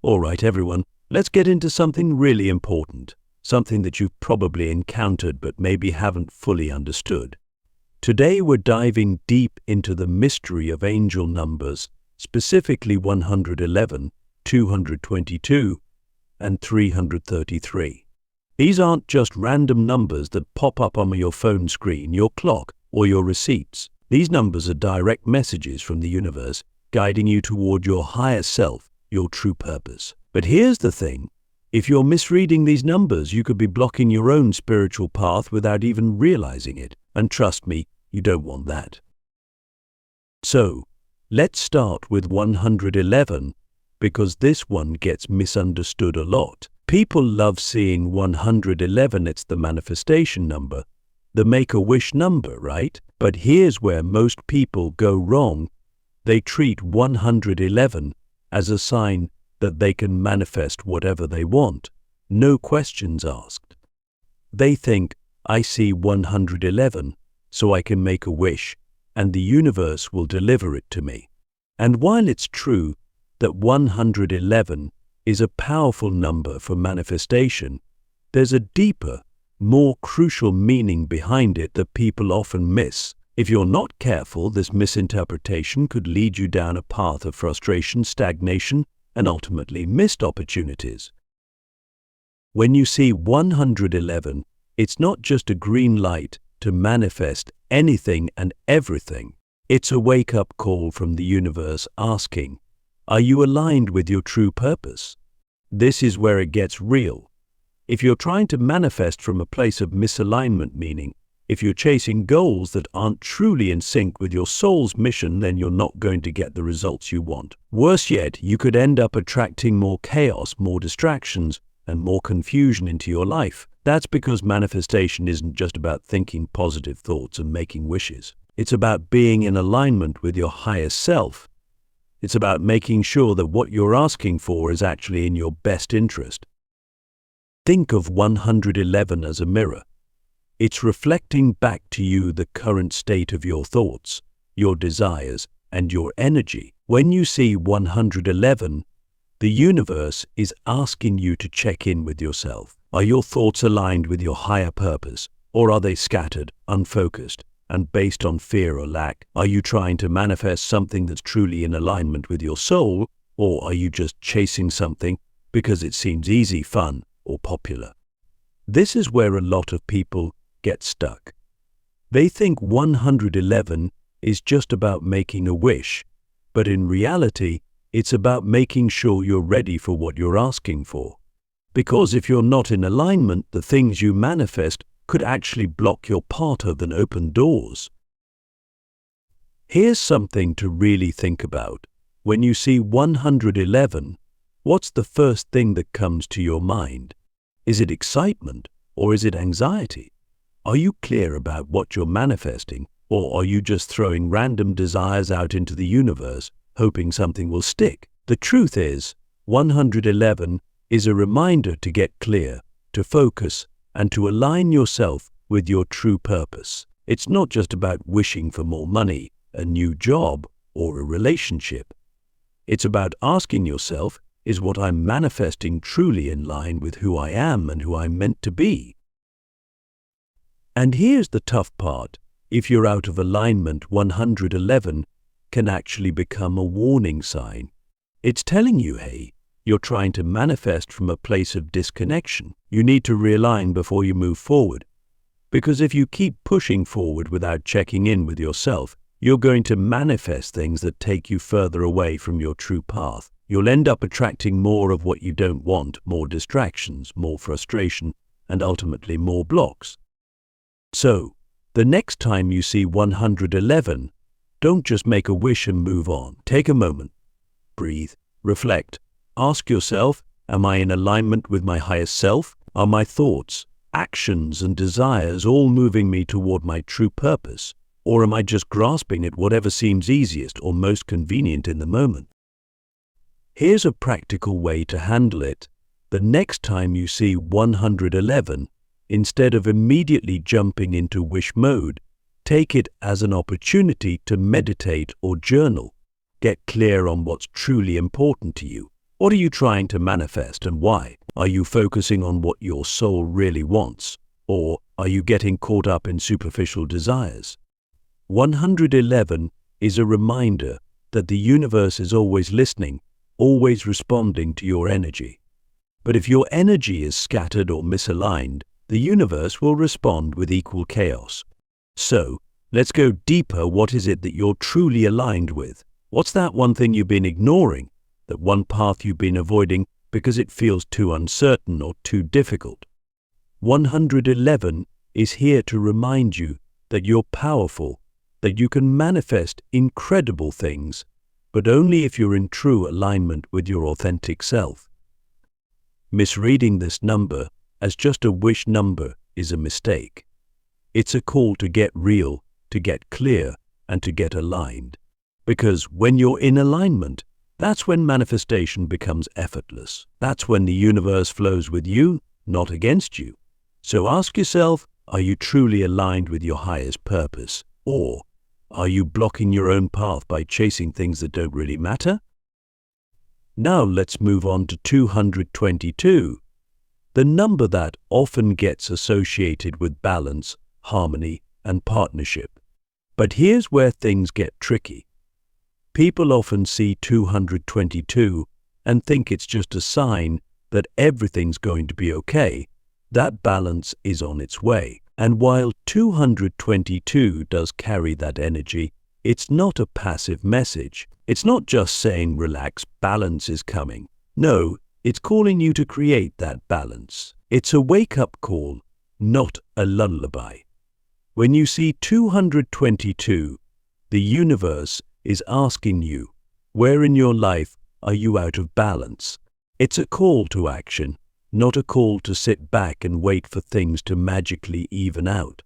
Alright everyone, let's get into something really important, something that you've probably encountered but maybe haven't fully understood. Today we're diving deep into the mystery of angel numbers, specifically 111, 222, and 333. These aren't just random numbers that pop up on your phone screen, your clock, or your receipts. These numbers are direct messages from the universe, guiding you toward your higher self, your true purpose. But here's the thing. If you're misreading these numbers, you could be blocking your own spiritual path without even realizing it. And trust me, you don't want that. So, let's start with 111, because this one gets misunderstood a lot. People love seeing 111, it's the manifestation number, the make-a-wish number, right? But here's where most people go wrong. They treat 111 as a sign that they can manifest whatever they want, no questions asked. They think, I see 111, so I can make a wish, and the universe will deliver it to me. And while it's true that 111 is a powerful number for manifestation, there's a deeper, more crucial meaning behind it that people often miss. If you're not careful, this misinterpretation could lead you down a path of frustration, stagnation, and ultimately missed opportunities. When you see 111, it's not just a green light to manifest anything and everything. It's a wake-up call from the universe asking, are you aligned with your true purpose? This is where it gets real. If you're trying to manifest from a place of misalignment, meaning if you're chasing goals that aren't truly in sync with your soul's mission, then you're not going to get the results you want. Worse yet, you could end up attracting more chaos, more distractions, and more confusion into your life. That's because manifestation isn't just about thinking positive thoughts and making wishes. It's about being in alignment with your higher self. It's about making sure that what you're asking for is actually in your best interest. Think of 111 as a mirror. It's reflecting back to you the current state of your thoughts, your desires, and your energy. When you see 111, the universe is asking you to check in with yourself. Are your thoughts aligned with your higher purpose, or are they scattered, unfocused, and based on fear or lack? Are you trying to manifest something that's truly in alignment with your soul, or are you just chasing something because it seems easy, fun, or popular? This is where a lot of people get stuck. They think 111 is just about making a wish, but in reality, it's about making sure you're ready for what you're asking for. Because if you're not in alignment, the things you manifest could actually block your path than open doors. Here's something to really think about. When you see 111, what's the first thing that comes to your mind? Is it excitement or is it anxiety? Are you clear about what you're manifesting, or are you just throwing random desires out into the universe, hoping something will stick? The truth is, 111 is a reminder to get clear, to focus, and to align yourself with your true purpose. It's not just about wishing for more money, a new job, or a relationship. It's about asking yourself, is what I'm manifesting truly in line with who I am and who I'm meant to be? And here's the tough part. If you're out of alignment, 111 can actually become a warning sign. It's telling you, hey, you're trying to manifest from a place of disconnection. You need to realign before you move forward. Because if you keep pushing forward without checking in with yourself, you're going to manifest things that take you further away from your true path. You'll end up attracting more of what you don't want, more distractions, more frustration, and ultimately more blocks. So, the next time you see 111, don't just make a wish and move on. Take a moment, breathe, reflect. Ask yourself, am I in alignment with my highest self? Are my thoughts, actions, and desires all moving me toward my true purpose? Or am I just grasping at whatever seems easiest or most convenient in the moment? Here's a practical way to handle it. The next time you see 111, instead of immediately jumping into wish mode, take it as an opportunity to meditate or journal. Get clear on what's truly important to you. What are you trying to manifest and why? Are you focusing on what your soul really wants, or are you getting caught up in superficial desires? 111 is a reminder that the universe is always listening, always responding to your energy. But if your energy is scattered or misaligned, the universe will respond with equal chaos. So, let's go deeper. What is it that you're truly aligned with? What's that one thing you've been ignoring? That one path you've been avoiding because it feels too uncertain or too difficult? 111 is here to remind you that you're powerful, that you can manifest incredible things, but only if you're in true alignment with your authentic self. Misreading this number as just a wish number is a mistake. It's a call to get real, to get clear, and to get aligned. Because when you're in alignment, that's when manifestation becomes effortless. That's when the universe flows with you, not against you. So ask yourself, are you truly aligned with your highest purpose? Or are you blocking your own path by chasing things that don't really matter? Now let's move on to 222, the number that often gets associated with balance, harmony, and partnership. But here's where things get tricky. People often see 222 and think it's just a sign that everything's going to be okay, that balance is on its way. And while 222 does carry that energy, it's not a passive message. It's not just saying, relax, balance is coming. No, it's calling you to create that balance. It's a wake-up call, not a lullaby. When you see 222, the universe is asking you, where in your life are you out of balance? It's a call to action, not a call to sit back and wait for things to magically even out.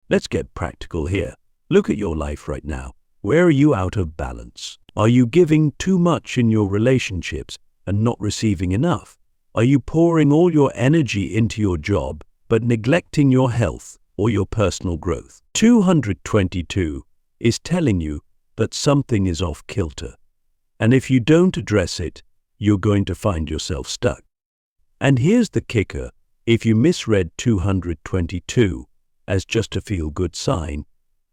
Let's get practical here. Look at your life right now. Where are you out of balance? Are you giving too much in your relationships and not receiving enough? Are you pouring all your energy into your job but neglecting your health or your personal growth? 222 is telling you that something is off kilter. And if you don't address it, you're going to find yourself stuck. And here's the kicker. If you misread 222 as just a feel-good sign,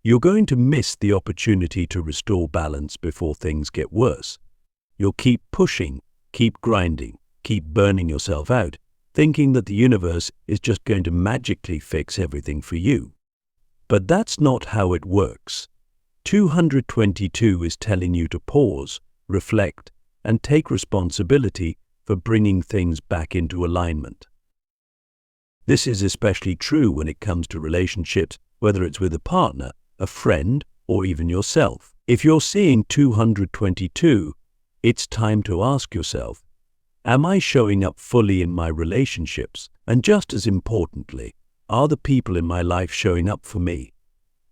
you're going to miss the opportunity to restore balance before things get worse. You'll keep pushing, keep grinding, keep burning yourself out, thinking that the universe is just going to magically fix everything for you. But that's not how it works. 222 is telling you to pause, reflect, and take responsibility for bringing things back into alignment. This is especially true when it comes to relationships, whether it's with a partner, a friend, or even yourself. If you're seeing 222, it's time to ask yourself, am I showing up fully in my relationships? And just as importantly, are the people in my life showing up for me?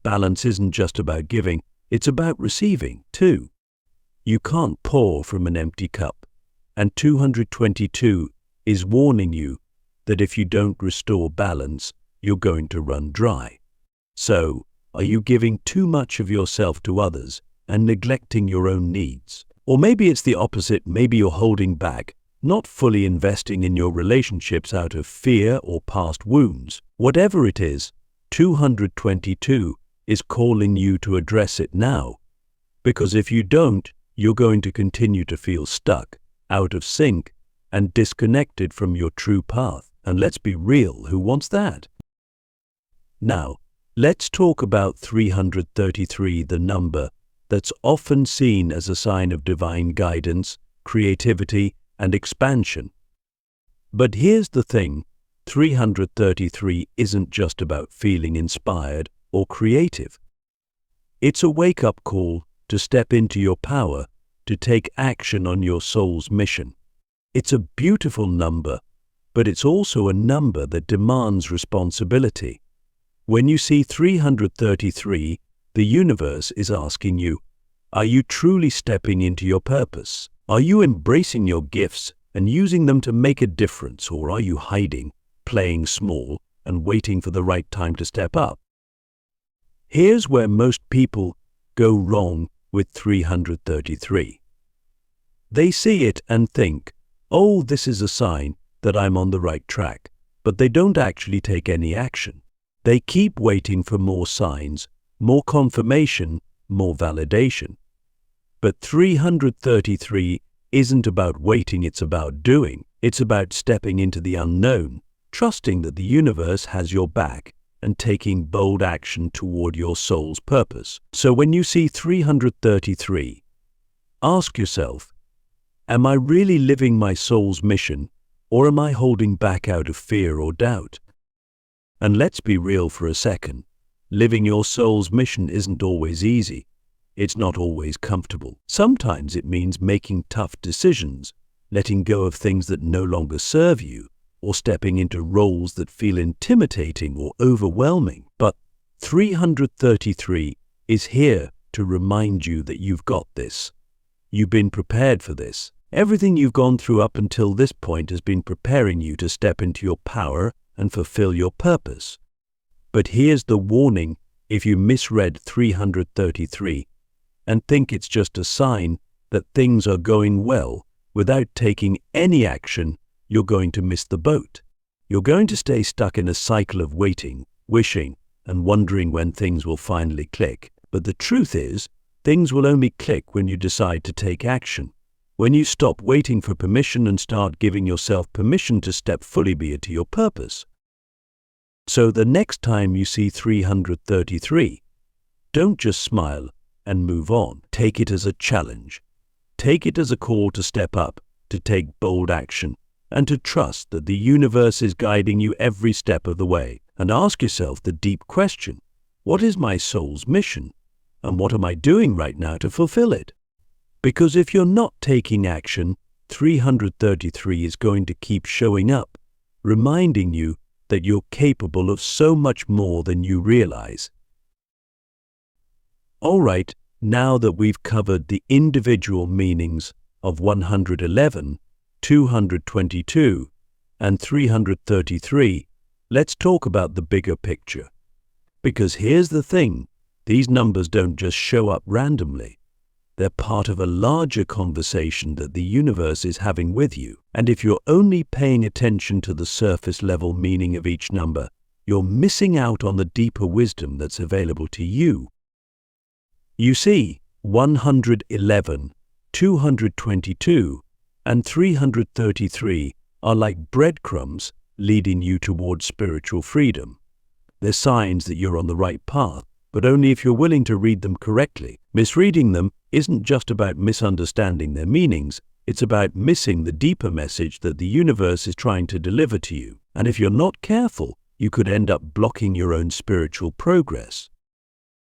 Balance isn't just about giving, it's about receiving too. You can't pour from an empty cup, and 222 is warning you that if you don't restore balance, you're going to run dry. So, are you giving too much of yourself to others and neglecting your own needs? Or maybe it's the opposite. Maybe you're holding back, not fully investing in your relationships out of fear or past wounds. Whatever it is, 222 is calling you to address it now. Because if you don't, you're going to continue to feel stuck, out of sync, and disconnected from your true path. And let's be real, who wants that? Now, let's talk about 333, the number that's often seen as a sign of divine guidance, creativity, and expansion. But here's the thing, 333 isn't just about feeling inspired or creative. It's a wake-up call to step into your power, to take action on your soul's mission. It's a beautiful number, but it's also a number that demands responsibility. When you see 333, the universe is asking you, are you truly stepping into your purpose? Are you embracing your gifts and using them to make a difference, or are you hiding, playing small, and waiting for the right time to step up? Here's where most people go wrong with 333. They see it and think, oh, this is a sign that I'm on the right track, but they don't actually take any action. They keep waiting for more signs, more confirmation, more validation. But 333 isn't about waiting, it's about doing. It's about stepping into the unknown, trusting that the universe has your back, and taking bold action toward your soul's purpose. So when you see 333, ask yourself, am I really living my soul's mission, or am I holding back out of fear or doubt? And let's be real for a second. Living your soul's mission isn't always easy. It's not always comfortable. Sometimes it means making tough decisions, letting go of things that no longer serve you, or stepping into roles that feel intimidating or overwhelming. But 333 is here to remind you that you've got this. You've been prepared for this. Everything you've gone through up until this point has been preparing you to step into your power and fulfill your purpose. But here's the warning: if you misread 333 and think it's just a sign that things are going well without taking any action, you're going to miss the boat. You're going to stay stuck in a cycle of waiting, wishing, and wondering when things will finally click. But the truth is, things will only click when you decide to take action. When you stop waiting for permission and start giving yourself permission to step fully into your purpose. So the next time you see 333, don't just smile and move on. Take it as a challenge. Take it as a call to step up, to take bold action, and to trust that the universe is guiding you every step of the way. And ask yourself the deep question: what is my soul's mission? And what am I doing right now to fulfill it? Because if you're not taking action, 333 is going to keep showing up, reminding you that you're capable of so much more than you realize. All right, now that we've covered the individual meanings of 111, 222, and 333, let's talk about the bigger picture. Because here's the thing, these numbers don't just show up randomly. They're part of a larger conversation that the universe is having with you. And if you're only paying attention to the surface level meaning of each number, you're missing out on the deeper wisdom that's available to you. You see, 111, 222, and 333 are like breadcrumbs leading you towards spiritual freedom. They're signs that you're on the right path, but only if you're willing to read them correctly. Misreading them isn't just about misunderstanding their meanings, it's about missing the deeper message that the universe is trying to deliver to you. And if you're not careful, you could end up blocking your own spiritual progress.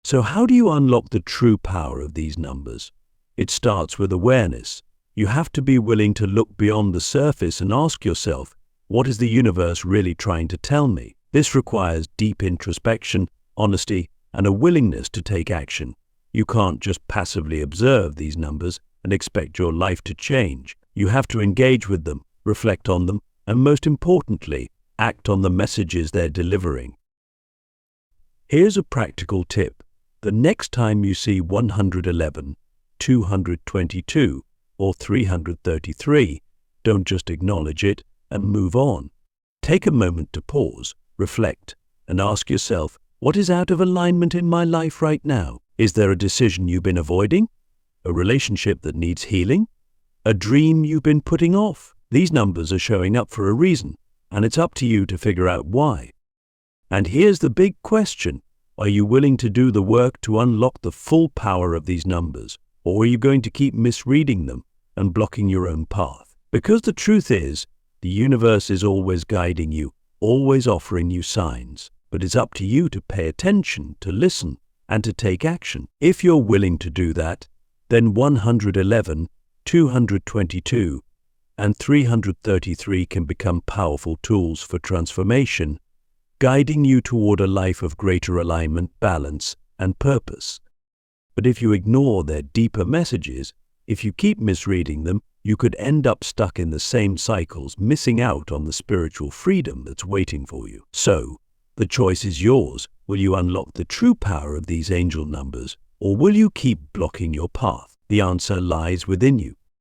So how do you unlock the true power of these numbers? It starts with awareness. You have to be willing to look beyond the surface and ask yourself, what is the universe really trying to tell me? This requires deep introspection, honesty, and a willingness to take action. You can't just passively observe these numbers and expect your life to change. You have to engage with them, reflect on them, and most importantly, act on the messages they're delivering. Here's a practical tip. The next time you see 111, 222, or 333, don't just acknowledge it and move on. Take a moment to pause, reflect, and ask yourself, what is out of alignment in my life right now? Is there a decision you've been avoiding? A relationship that needs healing? A dream you've been putting off? These numbers are showing up for a reason, and it's up to you to figure out why. And here's the big question. Are you willing to do the work to unlock the full power of these numbers, or are you going to keep misreading them and blocking your own path? Because the truth is, the universe is always guiding you, always offering you signs, but it's up to you to pay attention, to listen, and to take action. If you're willing to do that, then 111, 222, and 333 can become powerful tools for transformation, guiding you toward a life of greater alignment, balance, and purpose. But if you ignore their deeper messages, if you keep misreading them, you could end up stuck in the same cycles, missing out on the spiritual freedom that's waiting for you. So, the choice is yours. Will you unlock the true power of these angel numbers, or will you keep blocking your path? The answer lies within you.